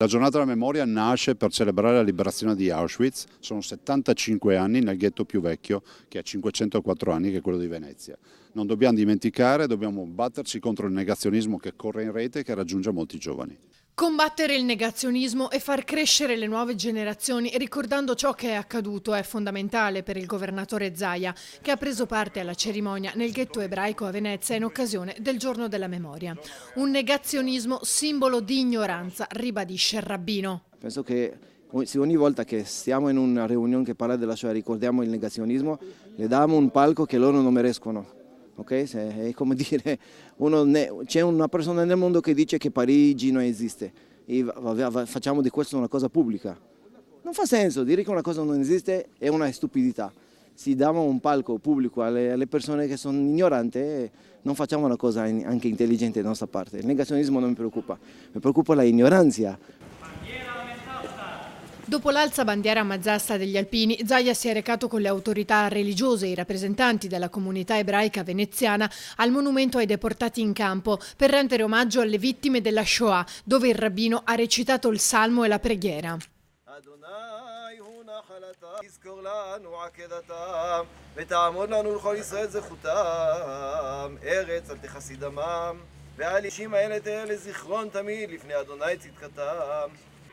La giornata della memoria nasce per celebrare la liberazione di Auschwitz, sono 75 anni nel ghetto più vecchio che ha 504 anni, che è quello di Venezia. Non dobbiamo dimenticare, dobbiamo batterci contro il negazionismo che corre in rete e che raggiunge molti giovani. Combattere il negazionismo e far crescere le nuove generazioni ricordando ciò che è accaduto è fondamentale per il governatore Zaia, che ha preso parte alla cerimonia nel ghetto ebraico a Venezia in occasione del Giorno della Memoria. Un negazionismo simbolo di ignoranza, ribadisce il rabbino. Penso che se ogni volta che stiamo in una riunione che parla della Shoah ricordiamo il negazionismo, le diamo un palco che loro non merescono. Okay? È come dire, c'è una persona nel mondo che dice che Parigi non esiste e facciamo di questo una cosa pubblica. Non fa senso, dire che una cosa non esiste è una stupidità. Se diamo un palco pubblico alle persone che sono ignoranti, non facciamo una cosa anche intelligente da nostra parte. Il negazionismo non mi preoccupa l'ignoranza. Dopo l'alzabandiera mazzasta degli Alpini, Zaia si è recato con le autorità religiose e i rappresentanti della comunità ebraica veneziana al monumento ai deportati in campo per rendere omaggio alle vittime della Shoah, dove il rabbino ha recitato il salmo e la preghiera.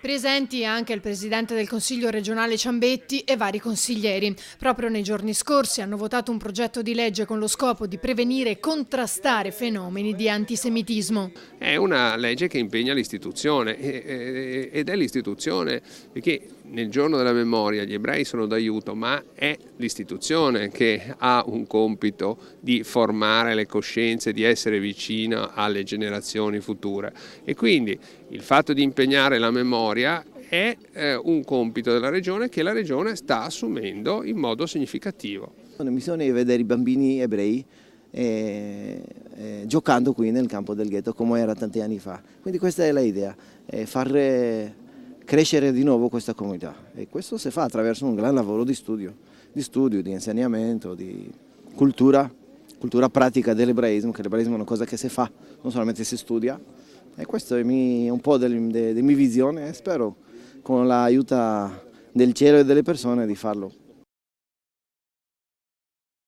Presenti anche il presidente del Consiglio regionale Ciambetti e vari consiglieri. Proprio nei giorni scorsi hanno votato un progetto di legge con lo scopo di prevenire e contrastare fenomeni di antisemitismo. È una legge che impegna l'istituzione ed è l'istituzione perché nel giorno della memoria gli ebrei sono d'aiuto, ma è l'istituzione che ha un compito di formare le coscienze, di essere vicina alle generazioni future e quindi il fatto di impegnare la memoria è un compito della Regione che la Regione sta assumendo in modo significativo. La missione è vedere i bambini ebrei giocando qui nel campo del ghetto come era tanti anni fa. Quindi questa è l'idea, far crescere di nuovo questa comunità e questo si fa attraverso un gran lavoro di studio, di insegnamento, di cultura pratica dell'ebraismo, che l'ebraismo è una cosa che si fa, non solamente si studia. E questo è un po' della mia visione e spero con l'aiuto del cielo e delle persone di farlo.